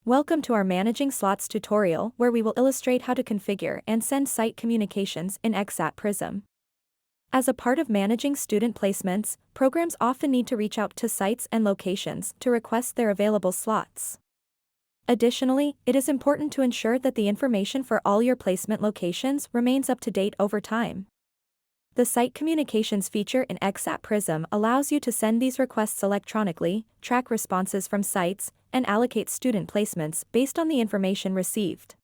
Welcome to our Managing Slots tutorial where we will illustrate how to configure and send site communications in Exxat Prism. As a part of managing student placements, programs often need to reach out to sites and locations to request their available slots. Additionally, it is important to ensure that the information for all your placement locations remains up to date over time. The Site Communications feature in Exxat Prism allows you to send these requests electronically, track responses from sites, and allocate student placements based on the information received.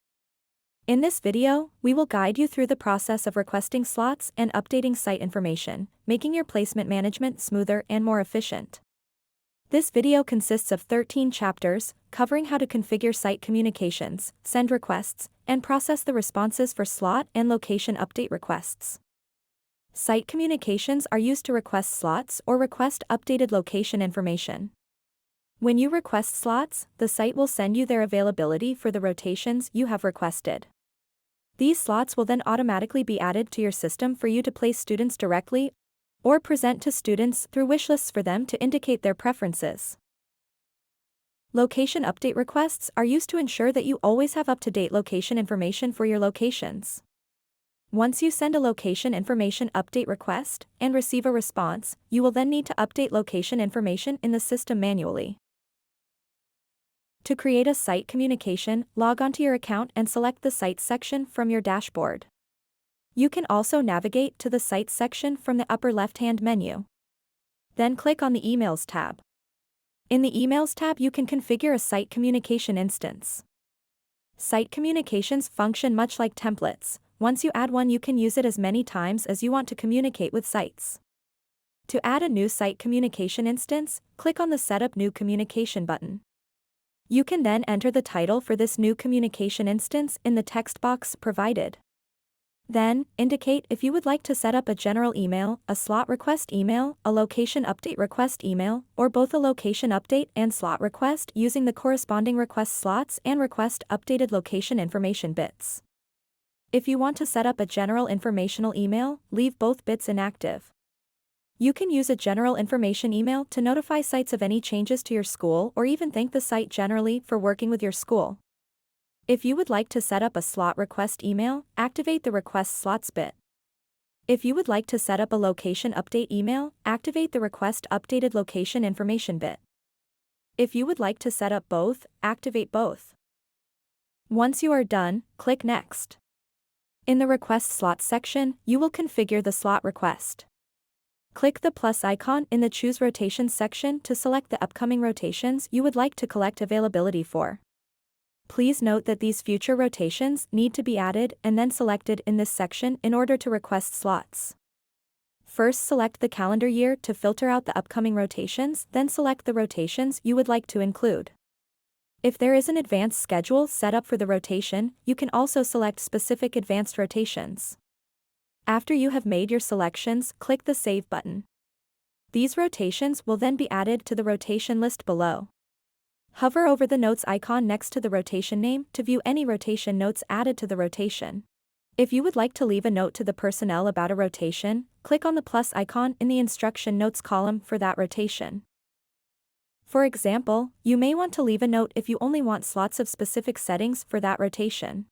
In this video, we will guide you through the process of requesting slots and updating site information, making your placement management smoother and more efficient. This video consists of 13 chapters, covering how to configure site communications, send requests, and process the responses for slot and location update requests. Site communications are used to request slots or request updated location information. When you request slots, the site will send you their availability for the rotations you have requested. These slots will then automatically be added to your system for you to place students directly or present to students through wishlists for them to indicate their preferences. Location update requests are used to ensure that you always have up-to-date location information for your locations. Once you send a location information update request and receive a response, you will then need to update location information in the system manually. To create a site communication, log onto your account and select the Sites section from your dashboard. You can also navigate to the Sites section from the upper left-hand menu. Then click on the Emails tab. In the Emails tab, you can configure a site communication instance. Site communications function much like templates. Once you add one, you can use it as many times as you want to communicate with sites. To add a new site communication instance, click on the Setup New Communication button. You can then enter the title for this new communication instance in the text box provided. Then, indicate if you would like to set up a general email, a slot request email, a location update request email, or both a location update and slot request using the corresponding request slots and request updated location information bits. If you want to set up a general informational email, leave both bits inactive. You can use a general information email to notify sites of any changes to your school or even thank the site generally for working with your school. If you would like to set up a slot request email, activate the Request Slots bit. If you would like to set up a location update email, activate the Request Updated Location Information bit. If you would like to set up both, activate both. Once you are done, click Next. In the Request Slots section, you will configure the slot request. Click the plus icon in the Choose Rotations section to select the upcoming rotations you would like to collect availability for. Please note that these future rotations need to be added and then selected in this section in order to request slots. First, select the calendar year to filter out the upcoming rotations, then select the rotations you would like to include. If there is an advanced schedule set up for the rotation, you can also select specific advanced rotations. After you have made your selections, click the Save button. These rotations will then be added to the rotation list below. Hover over the notes icon next to the rotation name to view any rotation notes added to the rotation. If you would like to leave a note to the personnel about a rotation, click on the plus icon in the Instruction Notes column for that rotation. For example, you may want to leave a note if you only want slots of specific settings for that rotation.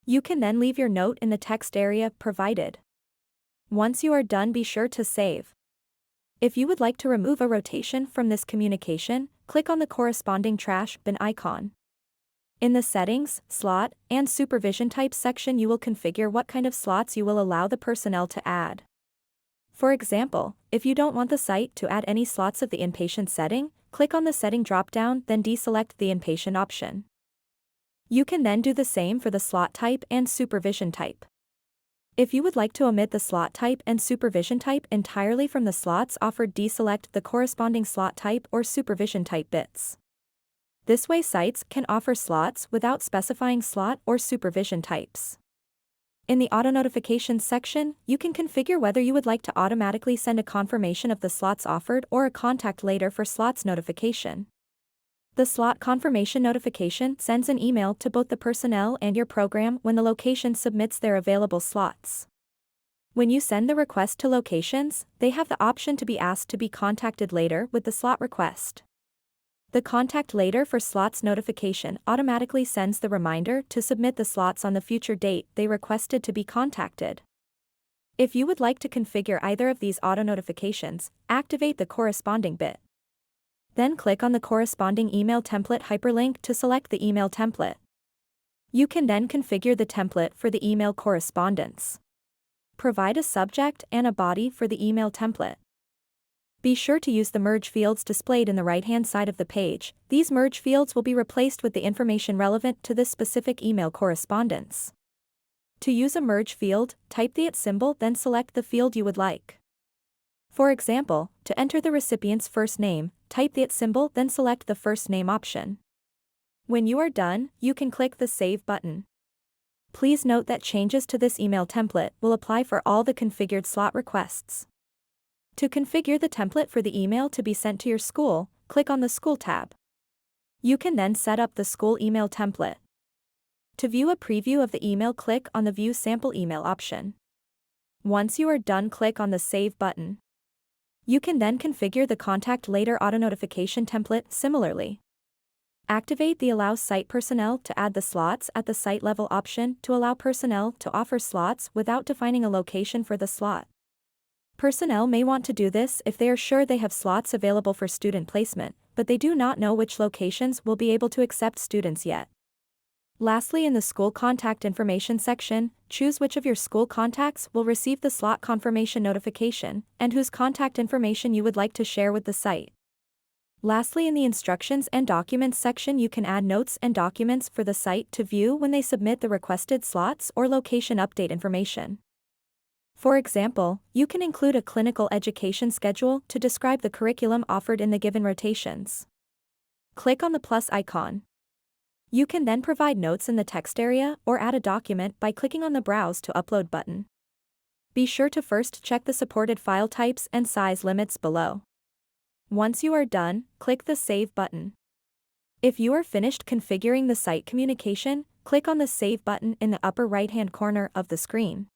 You can then leave your note in the text area provided. Once you are done, be sure to save. If you would like to remove a rotation from this communication, click on the corresponding trash bin icon. In the Settings, Slot, and Supervision Types section, you will configure what kind of slots you will allow the personnel to add. For example, if you don't want the site to add any slots of the inpatient setting, click on the Setting drop-down, then deselect the inpatient option. You can then do the same for the slot type and supervision type. If you would like to omit the slot type and supervision type entirely from the slots offered, deselect the corresponding slot type or supervision type bits. This way, sites can offer slots without specifying slot or supervision types. In the Auto Notifications section, you can configure whether you would like to automatically send a confirmation of the slots offered or a contact later for slots notification. The slot confirmation notification sends an email to both the personnel and your program when the location submits their available slots. When you send the request to locations, they have the option to be asked to be contacted later with the slot request. The Contact Later for Slots notification automatically sends the reminder to submit the slots on the future date they requested to be contacted. If you would like to configure either of these auto notifications, activate the corresponding bit. Then click on the corresponding email template hyperlink to select the email template. You can then configure the template for the email correspondence. Provide a subject and a body for the email template. Be sure to use the merge fields displayed in the right-hand side of the page. These merge fields will be replaced with the information relevant to this specific email correspondence. To use a merge field, type the @ symbol then select the field you would like. For example, to enter the recipient's first name, type the @ symbol then select the first name option. When you are done, you can click the Save button. Please note that changes to this email template will apply for all the configured slot requests. To configure the template for the email to be sent to your school, click on the School tab. You can then set up the school email template. To view a preview of the email, click on the View Sample Email option. Once you are done, click on the Save button. You can then configure the Contact Later auto notification template similarly. Activate the Allow Site Personnel to add the slots at the site level option to allow personnel to offer slots without defining a location for the slot. Personnel may want to do this if they are sure they have slots available for student placement, but they do not know which locations will be able to accept students yet. Lastly, in the School Contact Information section, choose which of your school contacts will receive the slot confirmation notification and whose contact information you would like to share with the site. Lastly, in the Instructions and Documents section, you can add notes and documents for the site to view when they submit the requested slots or location update information. For example, you can include a clinical education schedule to describe the curriculum offered in the given rotations. Click on the plus icon. You can then provide notes in the text area or add a document by clicking on the Browse to Upload button. Be sure to first check the supported file types and size limits below. Once you are done, click the Save button. If you are finished configuring the site communication, click on the Save button in the upper right-hand corner of the screen.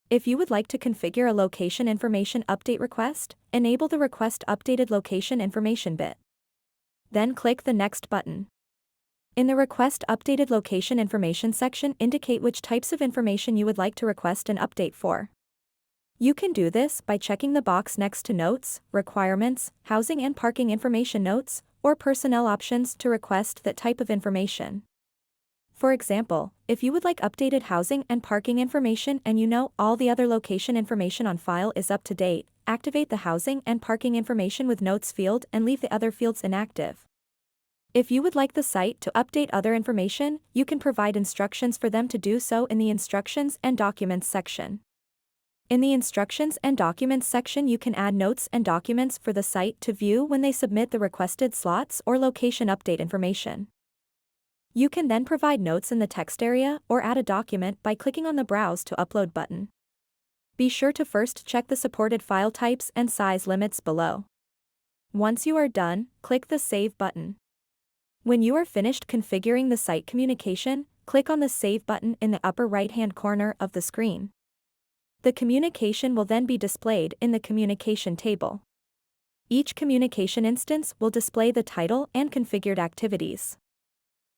If you would like to configure a location information update request, enable the Request Updated Location Information bit. Then click the Next button. In the Request Updated Location Information section, indicate which types of information you would like to request an update for. You can do this by checking the box next to Notes, Requirements, Housing and Parking Information Notes, or Personnel options to request that type of information. For example, if you would like updated housing and parking information and you know all the other location information on file is up to date, activate the Housing and Parking Information with Notes field and leave the other fields inactive. If you would like the site to update other information, you can provide instructions for them to do so in the Instructions and Documents section. In the Instructions and Documents section, you can add notes and documents for the site to view when they submit the requested slots or location update information. You can then provide notes in the text area or add a document by clicking on the Browse to Upload button. Be sure to first check the supported file types and size limits below. Once you are done, click the Save button. When you are finished configuring the site communication, click on the Save button in the upper right-hand corner of the screen. The communication will then be displayed in the communication table. Each communication instance will display the title and configured activities.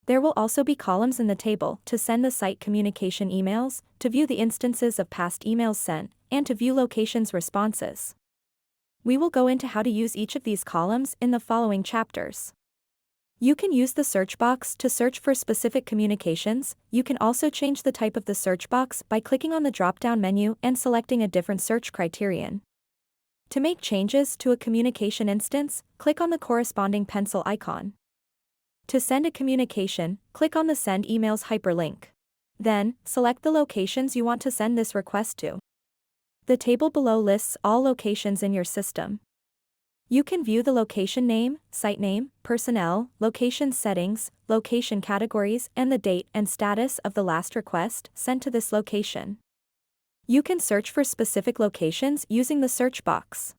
There will also be columns in the table to send the site communication emails, to view the instances of past emails sent, and to view locations responses. We will go into how to use each of these columns in the following chapters. You can use the search box to search for specific communications. You can also change the type of the search box by clicking on the drop-down menu and selecting a different search criterion. To make changes to a communication instance, click on the corresponding pencil icon. To send a communication, click on the Send Emails hyperlink. Then, select the locations you want to send this request to. The table below lists all locations in your system. You can view the location name, site name, personnel, location settings, location categories, and the date and status of the last request sent to this location. You can search for specific locations using the search box.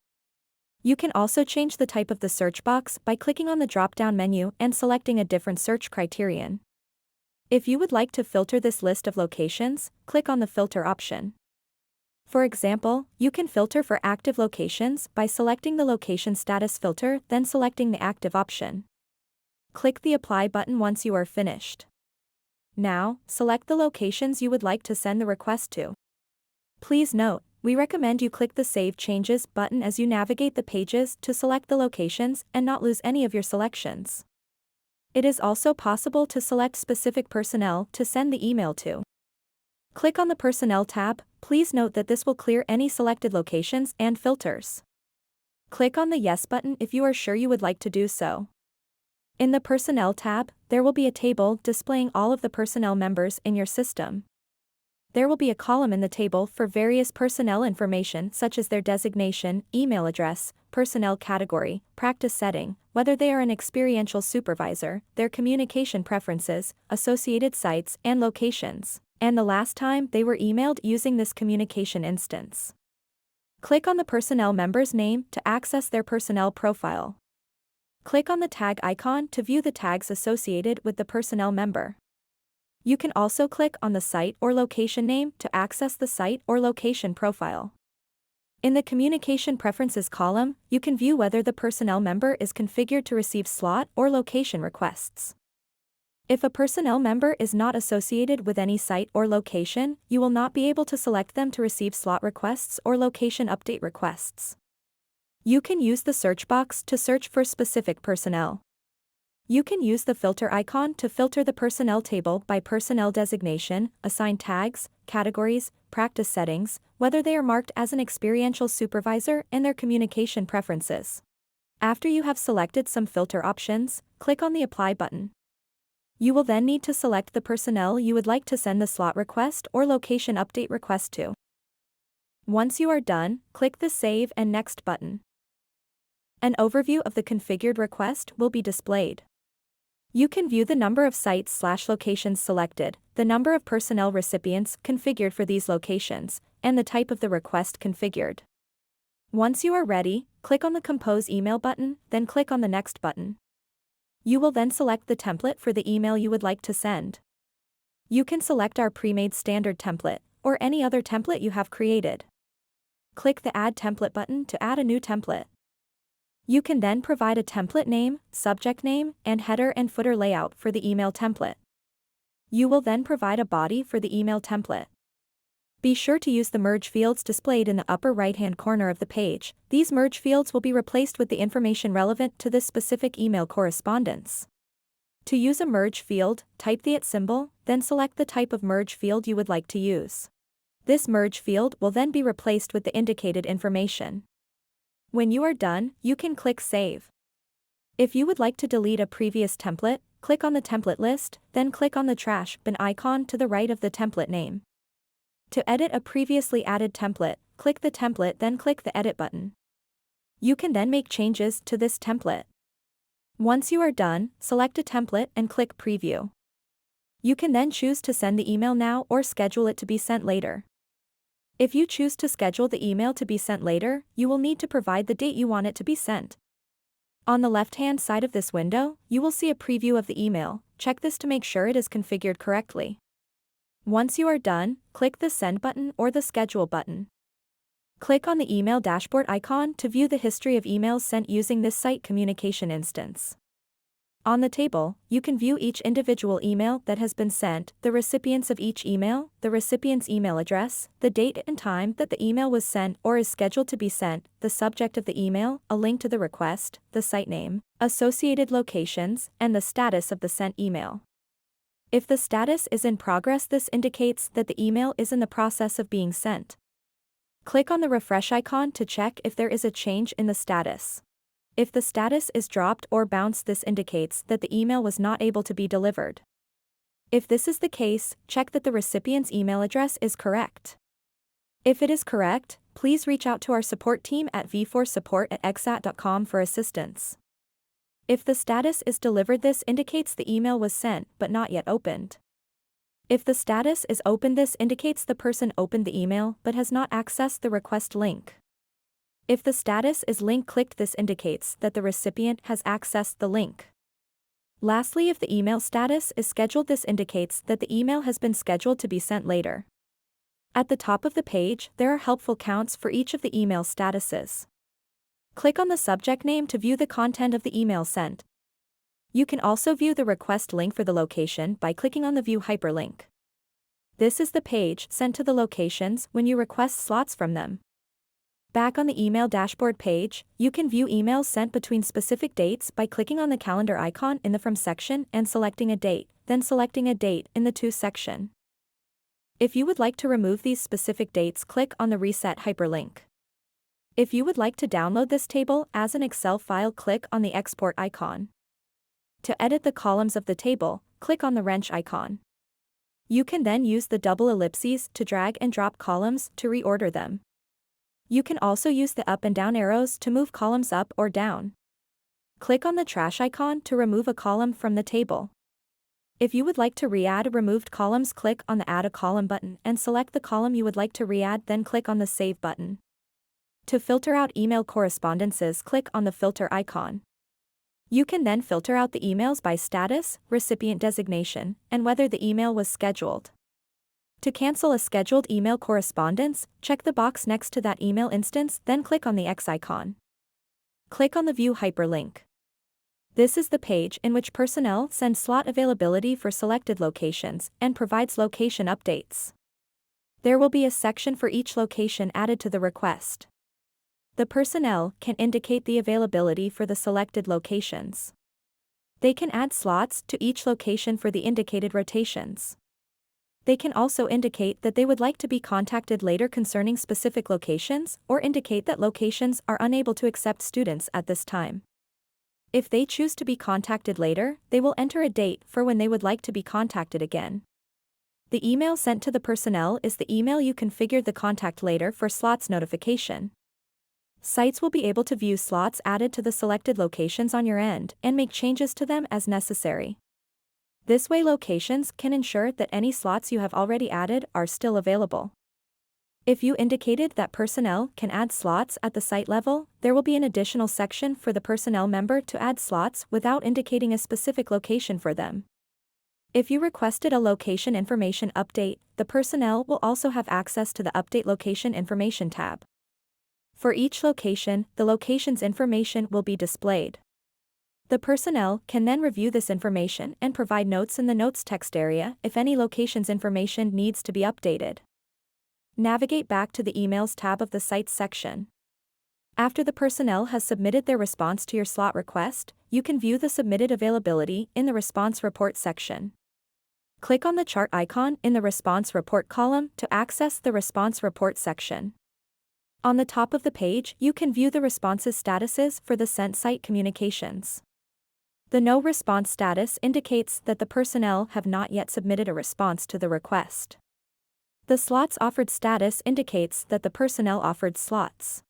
You can also change the type of the search box by clicking on the drop-down menu and selecting a different search criterion. If you would like to filter this list of locations, click on the Filter option. For example, you can filter for active locations by selecting the Location Status filter, then selecting the Active option. Click the Apply button once you are finished. Now, select the locations you would like to send the request to. Please note, we recommend you click the Save Changes button as you navigate the pages to select the locations and not lose any of your selections. It is also possible to select specific personnel to send the email to. Click on the Personnel tab. Please note that this will clear any selected locations and filters. Click on the Yes button if you are sure you would like to do so. In the Personnel tab, there will be a table displaying all of the personnel members in your system. There will be a column in the table for various personnel information such as their designation, email address, personnel category, practice setting, whether they are an experiential supervisor, their communication preferences, associated sites and locations, and the last time they were emailed using this communication instance. Click on the personnel member's name to access their personnel profile. Click on the tag icon to view the tags associated with the personnel member. You can also click on the site or location name to access the site or location profile. In the Communication Preferences column, you can view whether the personnel member is configured to receive slot or location requests. If a personnel member is not associated with any site or location, you will not be able to select them to receive slot requests or location update requests. You can use the search box to search for specific personnel. You can use the filter icon to filter the personnel table by personnel designation, assign tags, categories, practice settings, whether they are marked as an experiential supervisor, and their communication preferences. After you have selected some filter options, click on the Apply button. You will then need to select the personnel you would like to send the slot request or location update request to. Once you are done, click the Save and Next button. An overview of the configured request will be displayed. You can view the number of sites/locations selected, the number of personnel recipients configured for these locations, and the type of the request configured. Once you are ready, click on the Compose Email button, then click on the Next button. You will then select the template for the email you would like to send. You can select our pre-made standard template, or any other template you have created. Click the Add Template button to add a new template. You can then provide a template name, subject name, and header and footer layout for the email template. You will then provide a body for the email template. Be sure to use the merge fields displayed in the upper right-hand corner of the page. These merge fields will be replaced with the information relevant to this specific email correspondence. To use a merge field, type the @ symbol, then select the type of merge field you would like to use. This merge field will then be replaced with the indicated information. When you are done, you can click Save. If you would like to delete a previous template, click on the template list, then click on the trash bin icon to the right of the template name. To edit a previously added template, click the template then click the Edit button. You can then make changes to this template. Once you are done, select a template and click Preview. You can then choose to send the email now or schedule it to be sent later. If you choose to schedule the email to be sent later, you will need to provide the date you want it to be sent. On the left-hand side of this window, you will see a preview of the email. Check this to make sure it is configured correctly. Once you are done, click the Send button or the Schedule button. Click on the email dashboard icon to view the history of emails sent using this site communication instance. On the table, you can view each individual email that has been sent, the recipients of each email, the recipient's email address, the date and time that the email was sent or is scheduled to be sent, the subject of the email, a link to the request, the site name, associated locations, and the status of the sent email. If the status is in progress, this indicates that the email is in the process of being sent. Click on the refresh icon to check if there is a change in the status. If the status is dropped or bounced, this indicates that the email was not able to be delivered. If this is the case, check that the recipient's email address is correct. If it is correct, please reach out to our support team at v4support@exxat.com for assistance. If the status is delivered, this indicates the email was sent but not yet opened. If the status is open, this indicates the person opened the email but has not accessed the request link. If the status is link clicked, this indicates that the recipient has accessed the link. Lastly, if the email status is scheduled, this indicates that the email has been scheduled to be sent later. At the top of the page, there are helpful counts for each of the email statuses. Click on the subject name to view the content of the email sent. You can also view the request link for the location by clicking on the View Hyperlink. This is the page sent to the locations when you request slots from them. Back on the email dashboard page, you can view emails sent between specific dates by clicking on the calendar icon in the From section and selecting a date, then selecting a date in the To section. If you would like to remove these specific dates, click on the Reset hyperlink. If you would like to download this table as an Excel file, click on the Export icon. To edit the columns of the table, click on the wrench icon. You can then use the double ellipses to drag and drop columns to reorder them. You can also use the up and down arrows to move columns up or down. Click on the trash icon to remove a column from the table. If you would like to re-add removed columns, click on the Add a Column button and select the column you would like to re-add, then click on the Save button. To filter out email correspondences, click on the filter icon. You can then filter out the emails by status, recipient designation, and whether the email was scheduled. To cancel a scheduled email correspondence, check the box next to that email instance, then click on the X icon. Click on the View hyperlink. This is the page in which personnel send slot availability for selected locations and provides location updates. There will be a section for each location added to the request. The personnel can indicate the availability for the selected locations. They can add slots to each location for the indicated rotations. They can also indicate that they would like to be contacted later concerning specific locations, or indicate that locations are unable to accept students at this time. If they choose to be contacted later, they will enter a date for when they would like to be contacted again. The email sent to the personnel is the email you configured the contact later for slots notification. Sites will be able to view slots added to the selected locations on your end and make changes to them as necessary. This way, locations can ensure that any slots you have already added are still available. If you indicated that personnel can add slots at the site level, there will be an additional section for the personnel member to add slots without indicating a specific location for them. If you requested a location information update, the personnel will also have access to the Update Location Information tab. For each location, the location's information will be displayed. The personnel can then review this information and provide notes in the Notes text area if any location's information needs to be updated. Navigate back to the Emails tab of the Sites section. After the personnel has submitted their response to your slot request, you can view the submitted availability in the Response Report section. Click on the chart icon in the Response Report column to access the Response Report section. On the top of the page, you can view the responses statuses for the sent site communications. The No Response status indicates that the personnel have not yet submitted a response to the request. The Slots Offered status indicates that the personnel offered slots.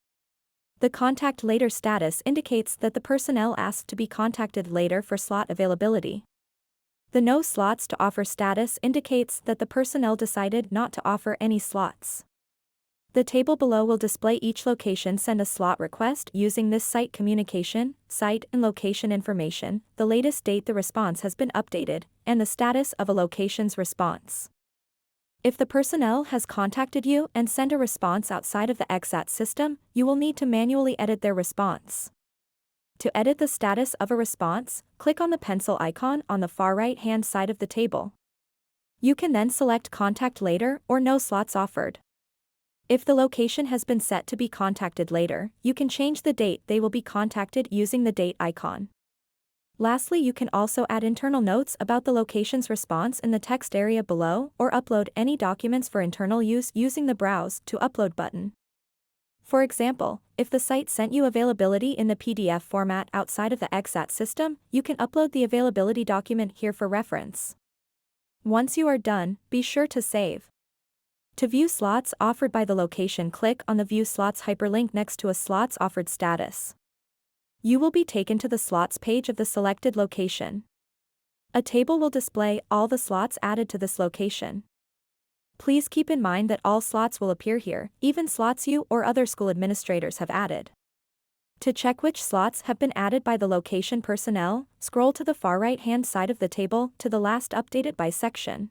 The Contact Later status indicates that the personnel asked to be contacted later for slot availability. The No Slots to Offer status indicates that the personnel decided not to offer any slots. The table below will display each location send a slot request using this site communication, site and location information, the latest date the response has been updated, and the status of a location's response. If the personnel has contacted you and sent a response outside of the Exxat system, you will need to manually edit their response. To edit the status of a response, click on the pencil icon on the far right-hand side of the table. You can then select Contact Later or No Slots Offered. If the location has been set to be contacted later, you can change the date they will be contacted using the date icon. Lastly, you can also add internal notes about the location's response in the text area below, or upload any documents for internal use using the Browse to Upload button. For example, if the site sent you availability in the PDF format outside of the Exxat system, you can upload the availability document here for reference. Once you are done, be sure to save. To view slots offered by the location, click on the View Slots hyperlink next to a Slots Offered status. You will be taken to the slots page of the selected location. A table will display all the slots added to this location. Please keep in mind that all slots will appear here, even slots you or other school administrators have added. To check which slots have been added by the location personnel, scroll to the far right-hand side of the table to the Last Updated By section.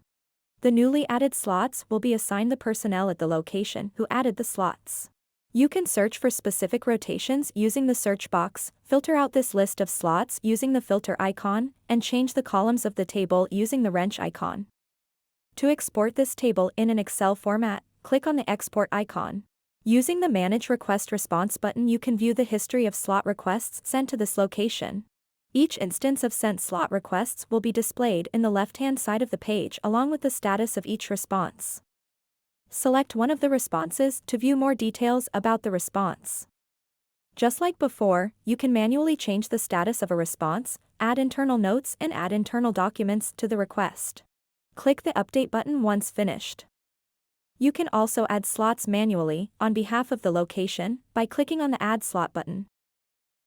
The newly added slots will be assigned the personnel at the location who added the slots. You can search for specific rotations using the search box, filter out this list of slots using the filter icon, and change the columns of the table using the wrench icon. To export this table in an Excel format, click on the export icon. Using the Manage Request Response button, you can view the history of slot requests sent to this location. Each instance of sent slot requests will be displayed in the left-hand side of the page along with the status of each response. Select one of the responses to view more details about the response. Just like before, you can manually change the status of a response, add internal notes, and add internal documents to the request. Click the Update button once finished. You can also add slots manually on behalf of the location by clicking on the Add Slot button.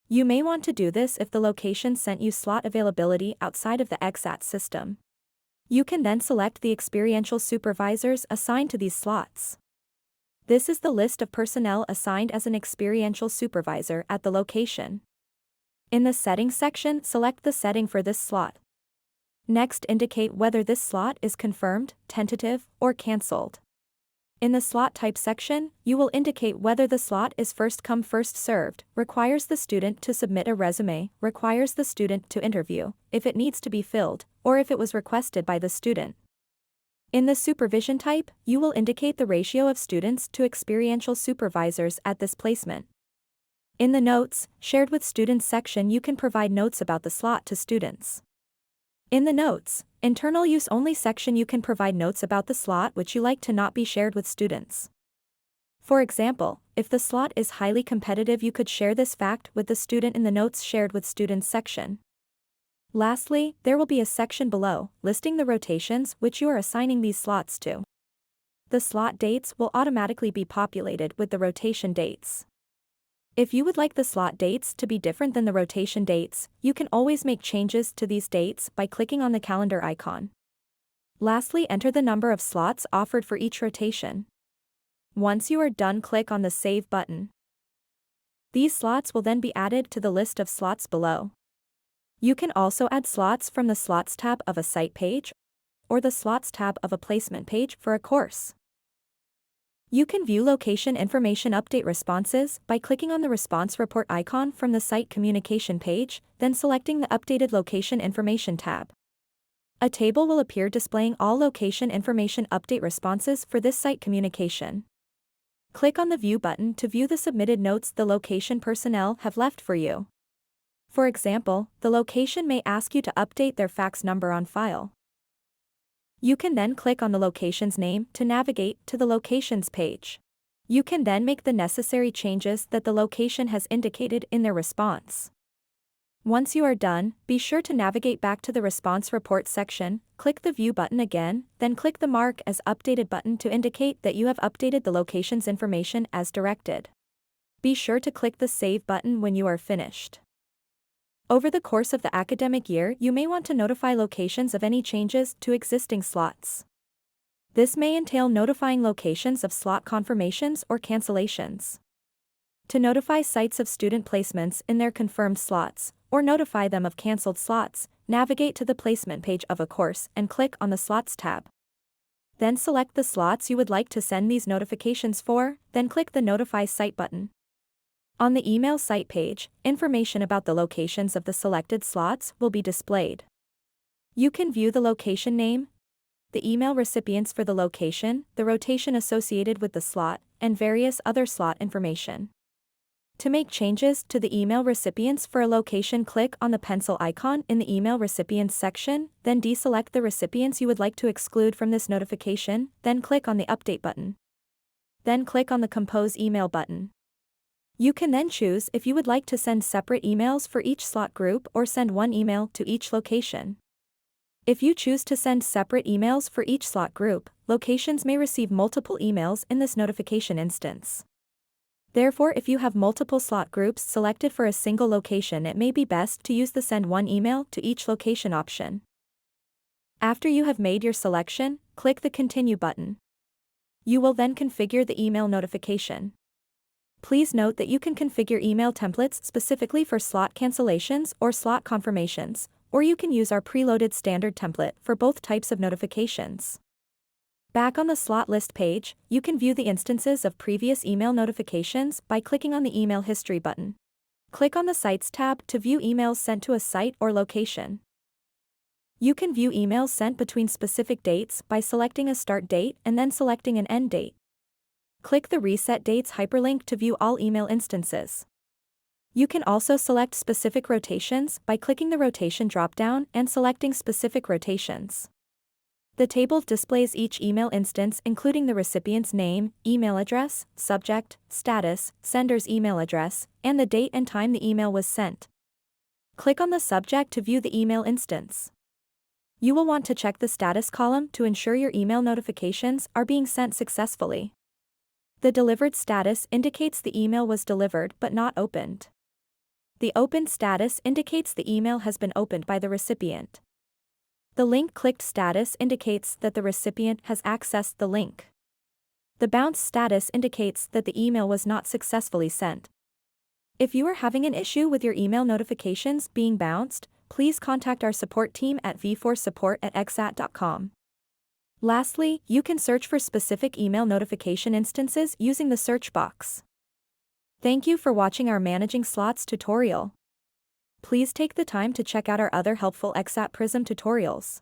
You may want to do this if the location sent you slot availability outside of the Exxat system. You can then select the experiential supervisors assigned to these slots. This is the list of personnel assigned as an experiential supervisor at the location. In the Settings section, select the setting for this slot. Next, indicate whether this slot is confirmed, tentative, or cancelled. In the Slot Type section, you will indicate whether the slot is first come first served, requires the student to submit a resume, requires the student to interview, if it needs to be filled, or if it was requested by the student. In the Supervision type, you will indicate the ratio of students to experiential supervisors at this placement. In the Notes, Shared with Students section, you can provide notes about the slot to students. In the Notes, Internal Use Only section, you can provide notes about the slot which you like to not be shared with students. For example, if the slot is highly competitive, you could share this fact with the student in the Notes Shared with Students section. Lastly, there will be a section below, listing the rotations which you are assigning these slots to. The slot dates will automatically be populated with the rotation dates. If you would like the slot dates to be different than the rotation dates, you can always make changes to these dates by clicking on the calendar icon. Lastly, enter the number of slots offered for each rotation. Once you are done, click on the Save button. These slots will then be added to the list of slots below. You can also add slots from the Slots tab of a site page or the Slots tab of a placement page for a course. You can view location information update responses by clicking on the Response Report icon from the Site Communication page, then selecting the Updated Location Information tab. A table will appear displaying all location information update responses for this site communication. Click on the View button to view the submitted notes the location personnel have left for you. For example, the location may ask you to update their fax number on file. You can then click on the location's name to navigate to the Locations page. You can then make the necessary changes that the location has indicated in their response. Once you are done, be sure to navigate back to the Response Report section, click the View button again, then click the Mark as Updated button to indicate that you have updated the location's information as directed. Be sure to click the Save button when you are finished. Over the course of the academic year, you may want to notify locations of any changes to existing slots. This may entail notifying locations of slot confirmations or cancellations. To notify sites of student placements in their confirmed slots, or notify them of canceled slots, navigate to the placement page of a course and click on the Slots tab. Then select the slots you would like to send these notifications for, then click the Notify Site button. On the email site page, information about the locations of the selected slots will be displayed. You can view the location name, the email recipients for the location, the rotation associated with the slot, and various other slot information. To make changes to the email recipients for a location, click on the pencil icon in the Email Recipients section, then deselect the recipients you would like to exclude from this notification, then click on the Update button. Then click on the Compose Email button. You can then choose if you would like to send separate emails for each slot group or send one email to each location. If you choose to send separate emails for each slot group, locations may receive multiple emails in this notification instance. Therefore, if you have multiple slot groups selected for a single location, it may be best to use the Send One Email to Each Location option. After you have made your selection, click the Continue button. You will then configure the email notification. Please note that you can configure email templates specifically for slot cancellations or slot confirmations, or you can use our preloaded standard template for both types of notifications. Back on the slot list page, you can view the instances of previous email notifications by clicking on the Email History button. Click on the Sites tab to view emails sent to a site or location. You can view emails sent between specific dates by selecting a start date and then selecting an end date. Click the Reset Dates hyperlink to view all email instances. You can also select specific rotations by clicking the Rotation dropdown and selecting specific rotations. The table displays each email instance including the recipient's name, email address, subject, status, sender's email address, and the date and time the email was sent. Click on the subject to view the email instance. You will want to check the status column to ensure your email notifications are being sent successfully. The delivered status indicates the email was delivered but not opened. The opened status indicates the email has been opened by the recipient. The link clicked status indicates that the recipient has accessed the link. The bounce status indicates that the email was not successfully sent. If you are having an issue with your email notifications being bounced, please contact our support team at v4support@exxat.com. Lastly, you can search for specific email notification instances using the search box. Thank you for watching our Managing Slots tutorial. Please take the time to check out our other helpful Exxat Prism tutorials.